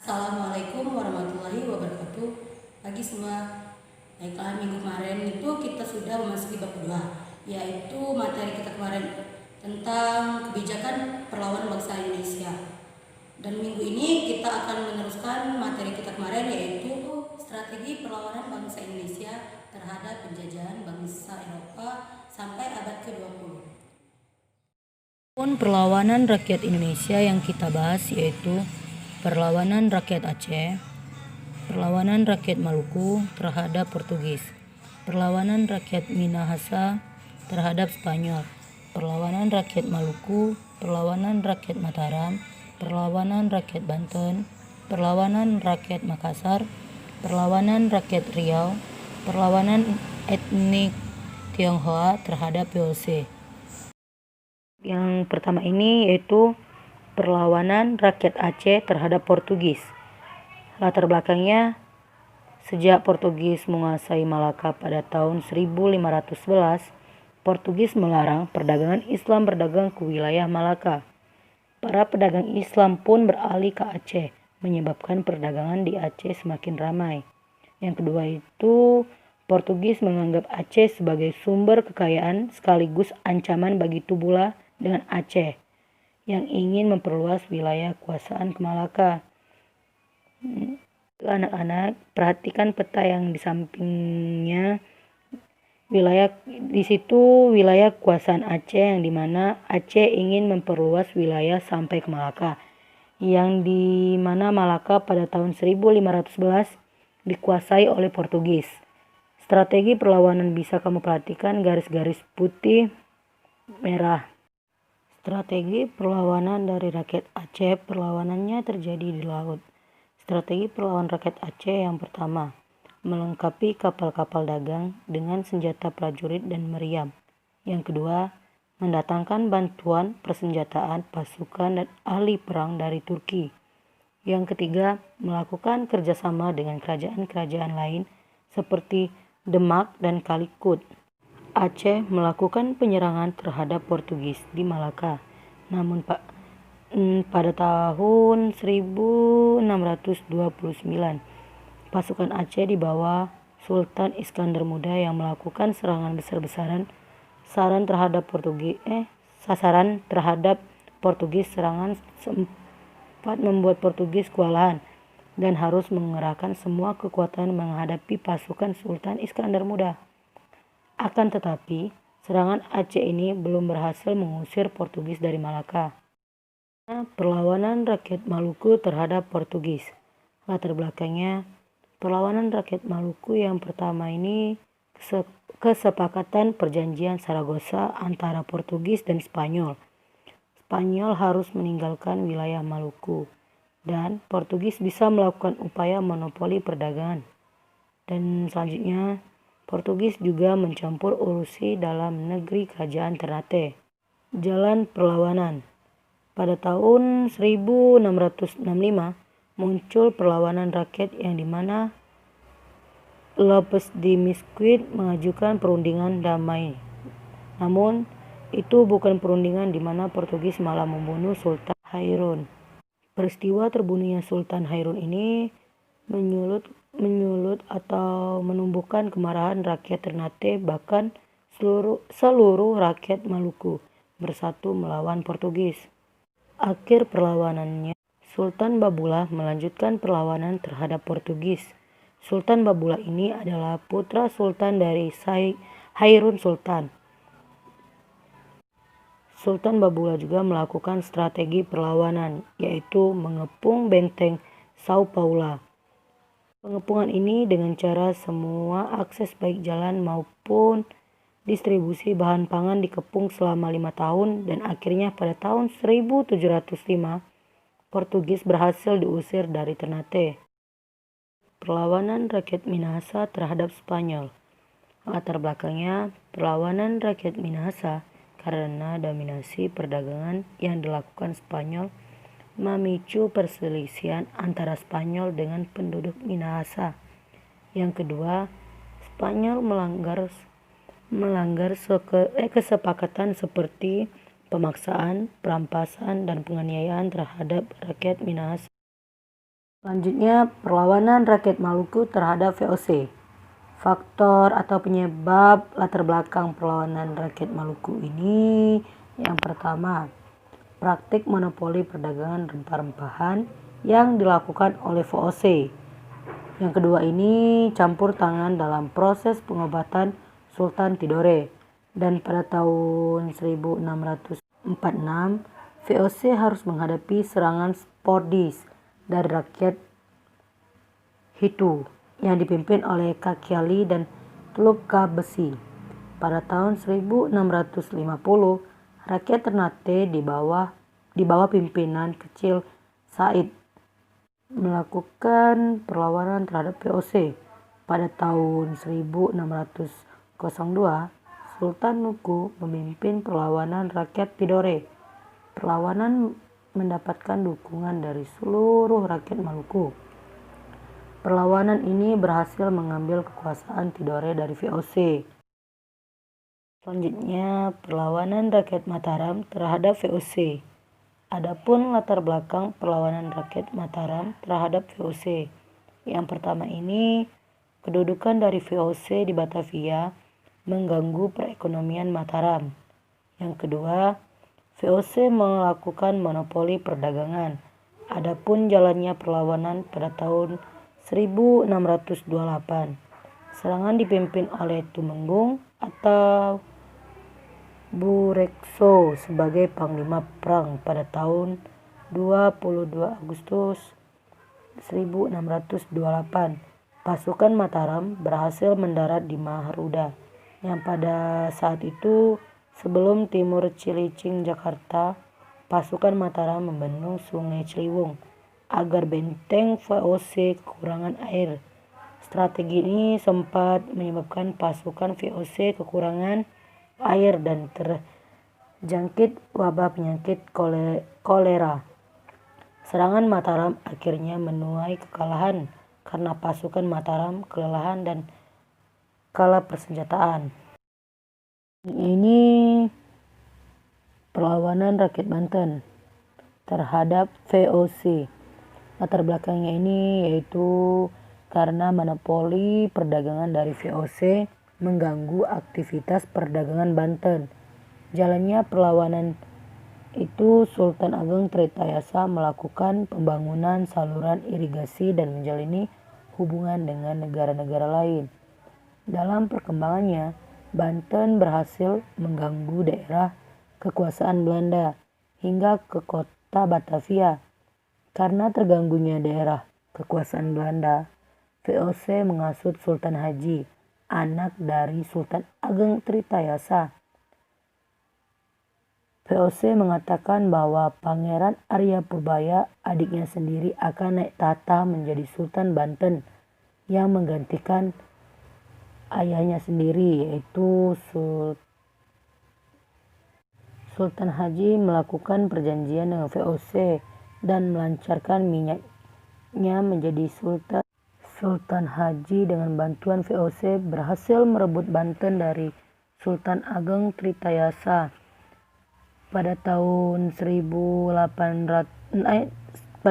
Assalamualaikum warahmatullahi wabarakatuh. Pagi semua. Baiklah, minggu kemarin itu kita sudah memasuki bab 2, yaitu materi kita kemarin tentang kebijakan perlawanan bangsa Indonesia. Dan minggu ini kita akan meneruskan materi kita kemarin, yaitu strategi perlawanan bangsa Indonesia terhadap penjajahan bangsa Eropa sampai abad ke-20. Perlawanan rakyat Indonesia yang kita bahas yaitu perlawanan rakyat Aceh, perlawanan rakyat Maluku terhadap Portugis, perlawanan rakyat Minahasa terhadap Spanyol, perlawanan rakyat Maluku, perlawanan rakyat Mataram, perlawanan rakyat Banten, perlawanan rakyat Makassar, perlawanan rakyat Riau, perlawanan etnik Tionghoa terhadap VOC. Yang pertama ini yaitu perlawanan rakyat Aceh terhadap Portugis. Latar belakangnya, sejak Portugis menguasai Malaka pada tahun 1511, Portugis melarang perdagangan Islam berdagang ke wilayah Malaka. Para pedagang Islam pun beralih ke Aceh, menyebabkan perdagangan di Aceh semakin ramai. Yang kedua itu, Portugis menganggap Aceh sebagai sumber kekayaan sekaligus ancaman bagi Tubula dengan Aceh yang ingin memperluas wilayah kekuasaan ke Malaka. Anak-anak, perhatikan peta yang di sampingnya. Di situ wilayah kekuasaan Aceh, yang dimana Aceh ingin memperluas wilayah sampai ke Malaka, yang dimana Malaka pada tahun 1511 dikuasai oleh Portugis. Strategi perlawanan bisa kamu perhatikan garis-garis putih merah. Strategi perlawanan dari rakyat Aceh, perlawanannya terjadi di laut. Strategi perlawanan rakyat Aceh yang pertama, melengkapi kapal-kapal dagang dengan senjata prajurit dan meriam. Yang kedua, mendatangkan bantuan persenjataan, pasukan, dan ahli perang dari Turki. Yang ketiga, melakukan kerjasama dengan kerajaan-kerajaan lain seperti Demak dan Calicut. Aceh melakukan penyerangan terhadap Portugis di Malaka. Namun pada tahun 1629, pasukan Aceh di bawah Sultan Iskandar Muda yang melakukan serangan besar-besaran sasaran terhadap Portugis. Serangan sempat membuat Portugis kewalahan dan harus mengerahkan semua kekuatan menghadapi pasukan Sultan Iskandar Muda. Akan tetapi, serangan Aceh ini belum berhasil mengusir Portugis dari Malaka. Perlawanan rakyat Maluku terhadap Portugis. Latar belakangnya, perlawanan rakyat Maluku yang pertama ini kesepakatan perjanjian Saragossa antara Portugis dan Spanyol. Spanyol harus meninggalkan wilayah Maluku dan Portugis bisa melakukan upaya monopoli perdagangan. Dan selanjutnya, Portugis juga mencampur urusi dalam negeri kerajaan Ternate. Jalan perlawanan. Pada tahun 1665 muncul perlawanan rakyat yang dimana Lopez de Misquith mengajukan perundingan damai. Namun itu bukan perundingan di mana Portugis malah membunuh Sultan Hairun. Peristiwa terbunuhnya Sultan Hairun ini menyulut atau menumbuhkan kemarahan rakyat Ternate, bahkan seluruh rakyat Maluku bersatu melawan Portugis. Akhir perlawanannya, Sultan Babula melanjutkan perlawanan terhadap Portugis. Sultan Babula ini adalah putra sultan dari Hairun Sultan. Sultan Babula juga melakukan strategi perlawanan, yaitu mengepung benteng Sao Paulo. Pengepungan ini dengan cara semua akses baik jalan maupun distribusi bahan pangan dikepung selama 5 tahun dan akhirnya pada tahun 1705 Portugis berhasil diusir dari Ternate. Perlawanan rakyat Minahasa terhadap Spanyol. Latar belakangnya, perlawanan rakyat Minahasa karena dominasi perdagangan yang dilakukan Spanyol memicu perselisihan antara Spanyol dengan penduduk Minahasa. Yang kedua, Spanyol melanggar kesepakatan seperti pemaksaan, perampasan, dan penganiayaan terhadap rakyat Minahasa. Selanjutnya, perlawanan rakyat Maluku terhadap VOC. Faktor atau penyebab latar belakang perlawanan rakyat Maluku ini yang pertama, praktik monopoli perdagangan rempah-rempahan yang dilakukan oleh VOC. Yang kedua ini campur tangan dalam proses pengobatan Sultan Tidore. Dan pada tahun 1646, VOC harus menghadapi serangan Spordis dari rakyat Hitu yang dipimpin oleh Kakiali dan Tulupka Besi. Pada tahun 1650, rakyat Ternate di bawah pimpinan kecil Said melakukan perlawanan terhadap VOC. Pada tahun 1602, Sultan Nuku memimpin perlawanan rakyat Tidore. Perlawanan mendapatkan dukungan dari seluruh rakyat Maluku. Perlawanan ini berhasil mengambil kekuasaan Tidore dari VOC. Selanjutnya, perlawanan rakyat Mataram terhadap VOC. Adapun latar belakang perlawanan rakyat Mataram terhadap VOC. Yang pertama ini, kedudukan dari VOC di Batavia mengganggu perekonomian Mataram. Yang kedua, VOC melakukan monopoli perdagangan. Adapun jalannya perlawanan pada tahun 1628, serangan dipimpin oleh Tumenggung atau Burekso sebagai panglima perang pada tahun 22 Agustus 1628. Pasukan Mataram berhasil mendarat di Maharuda yang pada saat itu sebelum timur Cilincing Jakarta. Pasukan Mataram membendung Sungai Ciliwung agar benteng VOC kekurangan air. Strategi ini sempat menyebabkan pasukan VOC kekurangan air dan terjangkit wabah penyakit kolera. Serangan Mataram akhirnya menuai kekalahan karena pasukan Mataram kelelahan dan kalah persenjataan. Ini perlawanan rakyat Banten terhadap VOC. Latar belakangnya ini yaitu karena monopoli perdagangan dari VOC mengganggu aktivitas perdagangan Banten. Jalannya perlawanan itu Sultan Ageng Tritayasa melakukan pembangunan saluran irigasi dan menjalin hubungan dengan negara-negara lain. Dalam perkembangannya, Banten berhasil mengganggu daerah kekuasaan Belanda hingga ke kota Batavia. Karena terganggunya daerah kekuasaan Belanda, VOC menghasut Sultan Haji, anak dari Sultan Ageng Tritayasa. VOC mengatakan bahwa Pangeran Arya Purbaya, adiknya sendiri, akan naik tahta menjadi Sultan Banten yang menggantikan ayahnya sendiri, yaitu Sultan Haji melakukan perjanjian dengan VOC dan melancarkan minyaknya menjadi sultan. Sultan Haji dengan bantuan VOC berhasil merebut Banten dari Sultan Ageng Tritayasa. Pada tahun 1683,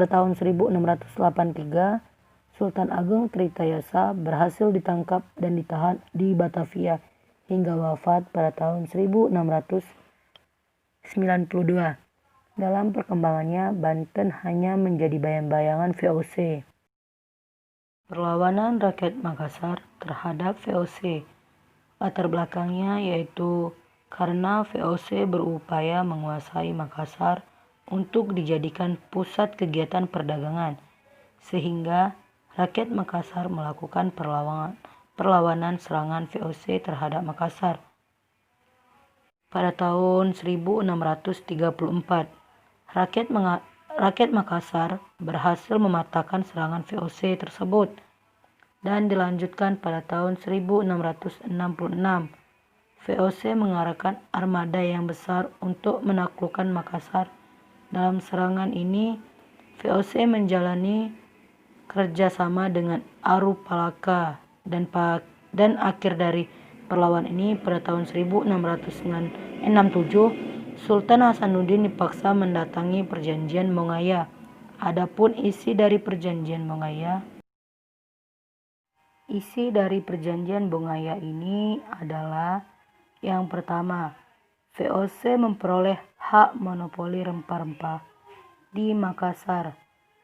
Sultan Ageng Tritayasa berhasil ditangkap dan ditahan di Batavia hingga wafat pada tahun 1692. Dalam perkembangannya, Banten hanya menjadi bayang-bayangan VOC. Perlawanan rakyat Makassar terhadap VOC. Latar belakangnya yaitu karena VOC berupaya menguasai Makassar untuk dijadikan pusat kegiatan perdagangan, sehingga rakyat Makassar melakukan perlawanan serangan VOC terhadap Makassar. Pada tahun 1634, rakyat Makassar berhasil mematahkan serangan VOC tersebut dan dilanjutkan pada tahun 1666. VOC mengarahkan armada yang besar untuk menaklukkan Makassar. Dalam serangan ini, VOC menjalani kerjasama dengan Aru Palaka dan akhir dari perlawanan ini pada tahun 1667, Sultan Hasanuddin dipaksa mendatangi perjanjian Mongaya Adapun isi dari perjanjian Bongaya ini adalah yang pertama, VOC memperoleh hak monopoli rempah-rempah di Makassar.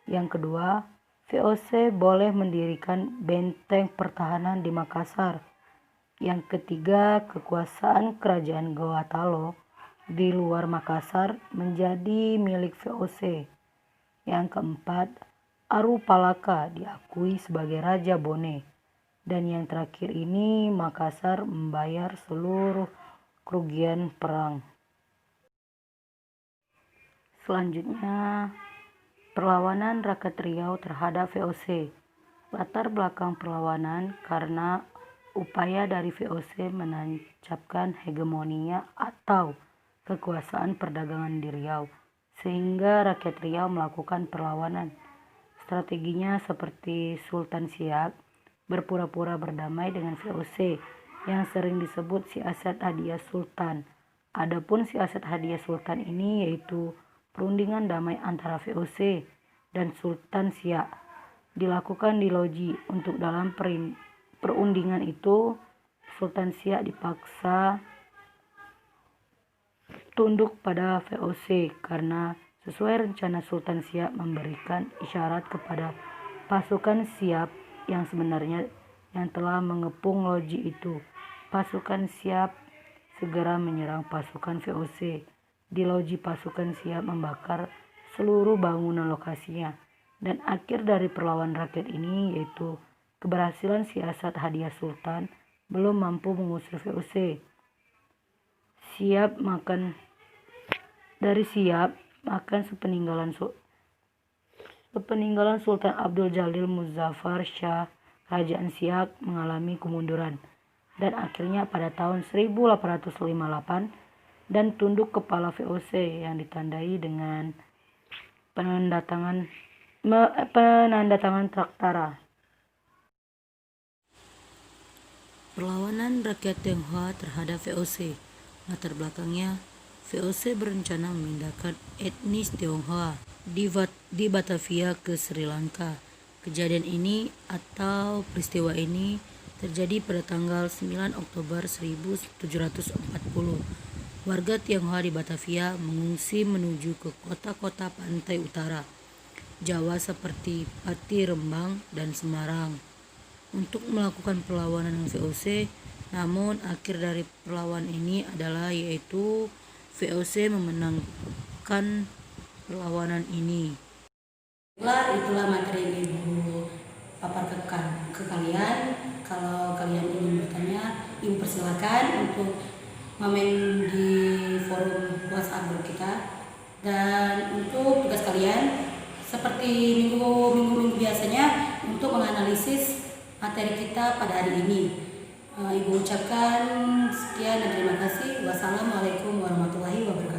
Yang kedua, VOC boleh mendirikan benteng pertahanan di Makassar. Yang ketiga, kekuasaan kerajaan Gorontalo di luar Makassar menjadi milik VOC. Yang keempat, Aru Palaka diakui sebagai Raja Bone. Dan yang terakhir ini, Makassar membayar seluruh kerugian perang. Selanjutnya, perlawanan rakyat Riau terhadap VOC. Latar belakang perlawanan karena upaya dari VOC menancapkan hegemoninya atau kekuasaan perdagangan di Riau, sehingga rakyat Riau melakukan perlawanan. Strateginya seperti Sultan Siak berpura-pura berdamai dengan VOC yang sering disebut siasat hadiah Sultan. Adapun siasat hadiah Sultan ini yaitu perundingan damai antara VOC dan Sultan Siak dilakukan di Loji. Untuk dalam perundingan itu Sultan Siak dipaksa tunduk pada VOC karena sesuai rencana Sultan Siak memberikan isyarat kepada pasukan Siap yang sebenarnya yang telah mengepung Loji itu. Pasukan Siap segera menyerang pasukan VOC. Di Loji pasukan Siap membakar seluruh bangunan lokasinya. Dan akhir dari perlawanan rakyat ini yaitu keberhasilan siasat hadiah Sultan belum mampu mengusir VOC. Siap makan sepeninggalan Sultan Abdul Jalil Muzaffar Shah, kerajaan Siak mengalami kemunduran dan akhirnya pada tahun 1858 dan tunduk kepala VOC yang ditandai dengan penandatangan Traktara. Perlawanan rakyat Tionghoa terhadap VOC. Latar belakangnya, VOC berencana memindahkan etnis Tionghoa di Batavia ke Sri Lanka. Kejadian ini atau peristiwa ini terjadi pada tanggal 9 Oktober 1740. Warga Tionghoa di Batavia mengungsi menuju ke kota-kota pantai utara Jawa seperti Pati, Rembang, dan Semarang untuk melakukan perlawanan dengan VOC. Namun akhir dari perlawanan ini adalah yaitu VOC memenangkan perlawanan ini. Itulah materi yang Ibu paparkan ke kalian. Kalau kalian ingin bertanya, Ibu persilakan untuk komen di forum WhatsApp grup kita. Dan untuk tugas kalian seperti minggu biasanya untuk menganalisis materi kita pada hari ini. Ibu ucapkan sekian dan terima kasih. Wassalamualaikum warahmatullahi wabarakatuh.